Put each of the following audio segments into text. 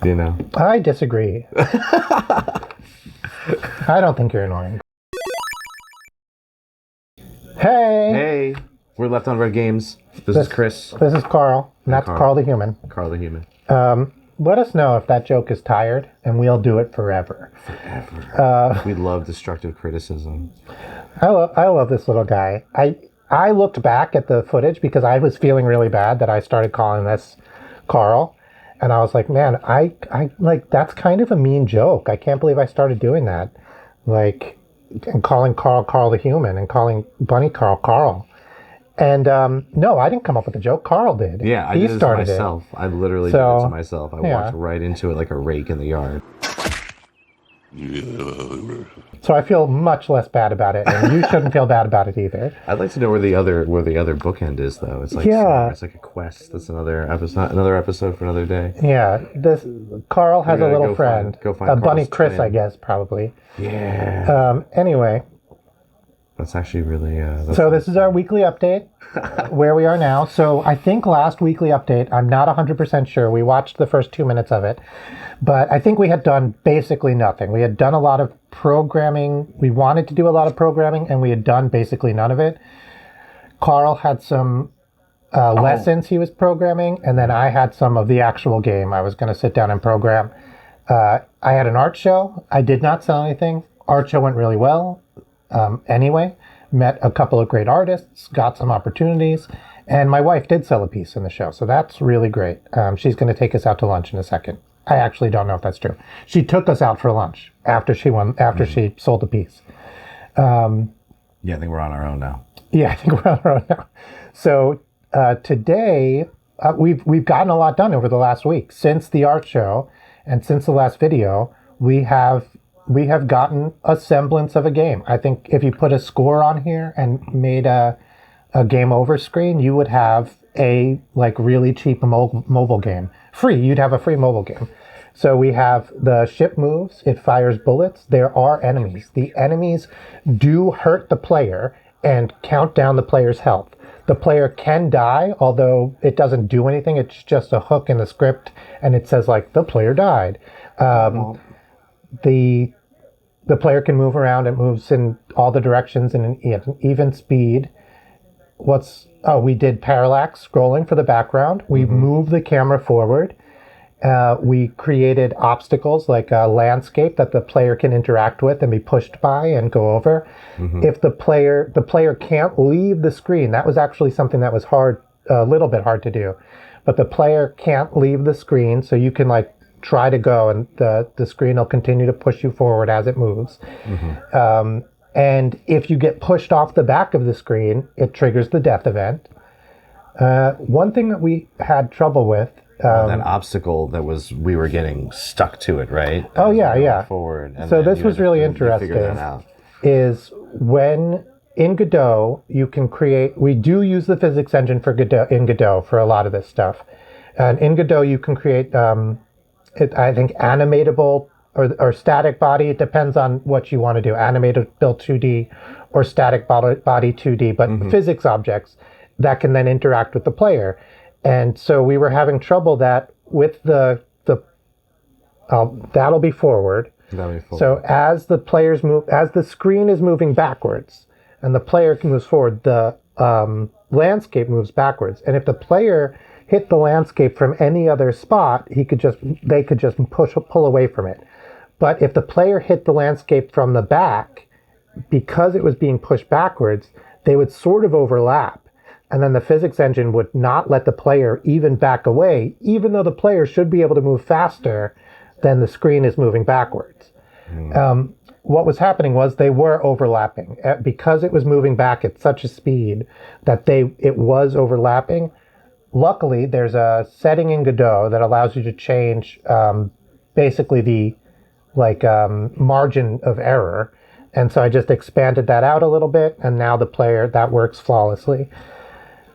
You know? I disagree. I don't think you're annoying. Hey! We're Left on Red Games. This is Kris. This is Carl. And that's Carl the Human. Carl the Human. Let us know if that joke is tired, and we'll do it forever. We love destructive criticism. I love this little guy. I looked back at the footage because I was feeling really bad that I started calling this Carl. And I was like, man, I like, that's kind of a mean joke. I can't believe I started doing that. Like, and calling Carl the Human and calling Bunny Carl. And no, I didn't come up with the joke. Carl did. Yeah, I did it to myself. I literally did it to myself. I walked right into it like a rake in the yard. So I feel much less bad about it, and you shouldn't feel bad about it either. I'd like to know where the other bookend is, though. It's like it's like a quest. That's another episode for another day. Yeah, this Carl has a little friend, go find a bunny Kris, twin. I guess, probably. Yeah. Anyway. That's actually really... so this is our weekly update, where we are now. So I think last weekly update, I'm not 100% sure. We watched the first 2 minutes of it. But I think we had done basically nothing. We had done a lot of programming. We wanted to do a lot of programming, and we had done basically none of it. Carl had some lessons he was programming, and then I had some of the actual game I was going to sit down and program. I had an art show. I did not sell anything. Art show went really well. Anyway, met a couple of great artists, got some opportunities, and my wife did sell a piece in the show, so that's really great. She's going to take us out to lunch in a second. I actually don't know if that's true. She took us out for lunch after she sold the piece. Yeah, I think we're on our own now. Yeah, I think we're on our own now. So today, we've gotten a lot done over the last week. Since the art show and since the last video, we have gotten a semblance of a game. I think if you put a score on here and made a game over screen, you would have a like really cheap mobile game. Free, you'd have a free mobile game. So we have the ship moves, it fires bullets. There are enemies. The enemies do hurt the player and count down the player's health. The player can die, although it doesn't do anything. It's just a hook in the script, and it says like the player died. The player can move around. It moves in all the directions in an even speed. We did parallax scrolling for the background. We moved the camera forward. We created obstacles like a landscape that the player can interact with and be pushed by and go over. If the player can't leave the screen, that was actually something that was a little bit hard to do. But the player can't leave the screen, so you can like try to go, and the screen will continue to push you forward as it moves. And if you get pushed off the back of the screen, it triggers the death event. One thing that we had trouble with... that obstacle we were getting stuck to it, right? Yeah. Forward. And so this was really interesting. Is when in Godot, you can create... We do use the physics engine in Godot for a lot of this stuff. And in Godot, you can create... I think animatable or static body. It depends on what you want to do. Animated built 2D or static body 2D, but physics objects that can then interact with the player. And so we were having trouble that with the that'll be forward. So as the players move, as the screen is moving backwards and the player moves forward, the landscape moves backwards. And if the player hit the landscape from any other spot, they could just pull away from it. But if the player hit the landscape from the back, because it was being pushed backwards, they would sort of overlap. And then the physics engine would not let the player even back away, even though the player should be able to move faster than the screen is moving backwards. What was happening was they were overlapping. Because it was moving back at such a speed that it was overlapping. Luckily, there's a setting in Godot that allows you to change basically the margin of error. And so I just expanded that out a little bit, and now that works flawlessly.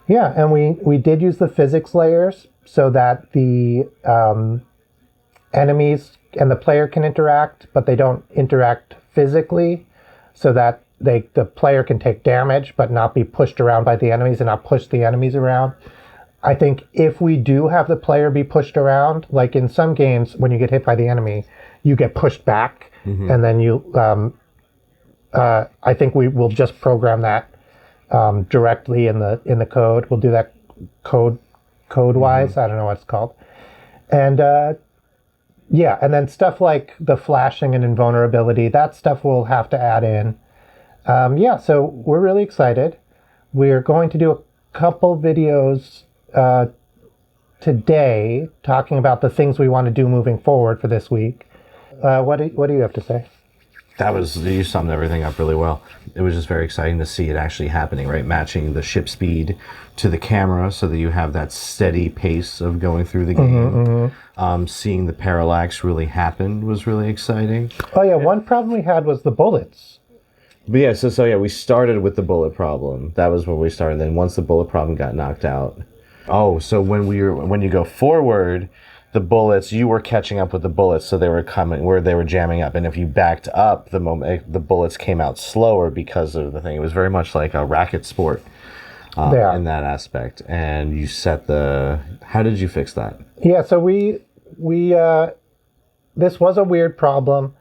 Yeah, and we did use the physics layers so that the enemies and the player can interact, but they don't interact physically, so that the player can take damage but not be pushed around by the enemies and not push the enemies around. I think if we do have the player be pushed around, like in some games, when you get hit by the enemy, you get pushed back, and then you. I think we will just program that directly in the code. We'll do that code wise. I don't know what it's called, and yeah, and then stuff like the flashing and invulnerability. That stuff we'll have to add in. Yeah, so we're really excited. We're going to do a couple videos today talking about the things we want to do moving forward for this week. What do you have to say? You summed everything up really well. It was just very exciting to see it actually happening, right? Matching the ship speed to the camera so that you have that steady pace of going through the game. Seeing the parallax really happen was really exciting. Oh yeah, one problem we had was the bullets. But yeah, so yeah, we started with the bullet problem. That was where we started. Then once the bullet problem got knocked out. Oh, so when you go forward, the bullets, you were catching up with the bullets, so they were coming where they were jamming up. And if you backed up, the moment the bullets came out slower because of the thing. It was very much like a racket sport in that aspect. And you set how did you fix that? Yeah, so we this was a weird problem.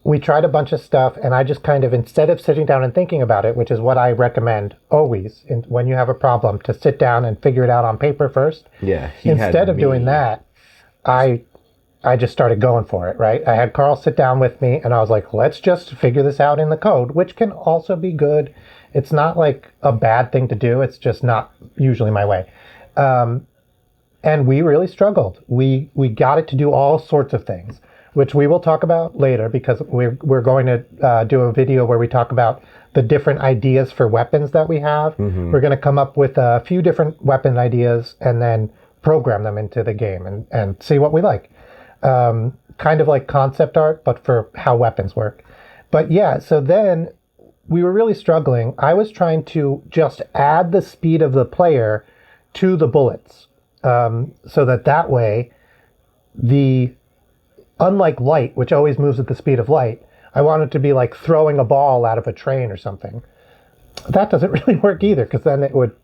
We tried a bunch of stuff, and I just kind of, instead of sitting down and thinking about it, which is what I recommend always when you have a problem, to sit down and figure it out on paper first. Yeah. Instead of doing that, I just started going for it, right? I had Carl sit down with me, and I was like, let's just figure this out in the code, which can also be good. It's not like a bad thing to do. It's just not usually my way. And we really struggled. We got it to do all sorts of things, which we will talk about later, because we're going to do a video where we talk about the different ideas for weapons that we have. We're going to come up with a few different weapon ideas and then program them into the game and see what we like. Kind of like concept art, but for how weapons work. But yeah, so then we were really struggling. I was trying to just add the speed of the player to the bullets, so that way, unlike light, which always moves at the speed of light, I want it to be like throwing a ball out of a train or something. That doesn't really work either, because then it would...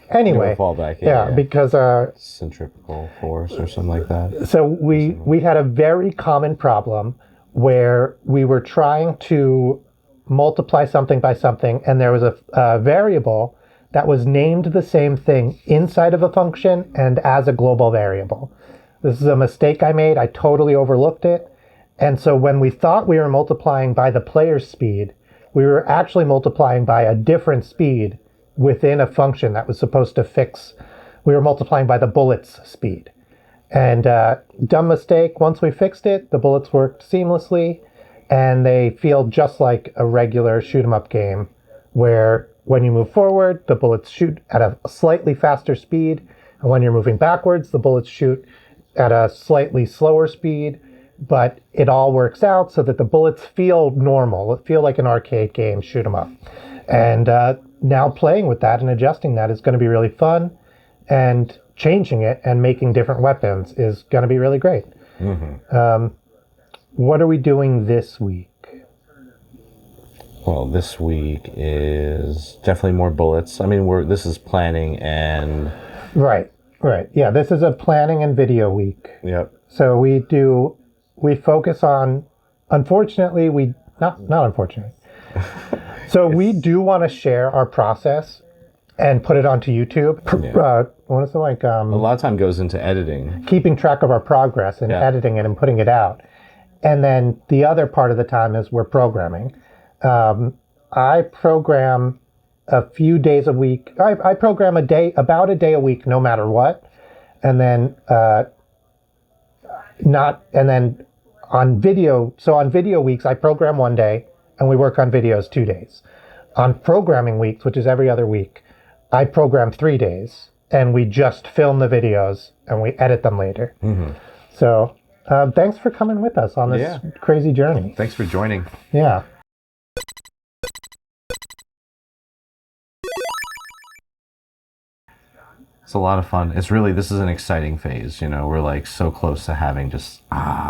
Anyway, it would fall back. Yeah, because... centripetal force or something like that. So we had a very common problem where we were trying to multiply something by something, and there was a variable that was named the same thing inside of a function and as a global variable. This is a mistake I made. I totally overlooked it. And so when we thought we were multiplying by the player's speed, we were actually multiplying by a different speed within a function that was supposed to fix. We were multiplying by the bullet's speed. And dumb mistake. Once we fixed it, the bullets worked seamlessly, and they feel just like a regular shoot 'em up game, where when you move forward, the bullets shoot at a slightly faster speed, and when you're moving backwards, the bullets shoot at a slightly slower speed, but it all works out so that the bullets feel normal. It feel like an arcade game, shoot 'em up. And now playing with that and adjusting that is going to be really fun, and changing it and making different weapons is going to be really great. What are we doing this week? Well, this week is definitely more bullets. I mean, this is planning and... Right. Yeah, this is a planning and video week. Yep. So we focus on, unfortunately, not unfortunately. So we do want to share our process and put it onto YouTube. Yeah. What is it like? A lot of time goes into editing. Keeping track of our progress and editing it and putting it out. And then the other part of the time is we're programming. I program a few days a week. I program about a day a week, no matter what. And then on video weeks, I program one day and we work on videos 2 days. On programming weeks, which is every other week, I program 3 days and we just film the videos and we edit them later. So thanks for coming with us on this crazy journey. Thanks for joining. Yeah. It's a lot of fun. This is an exciting phase. We're like so close to having just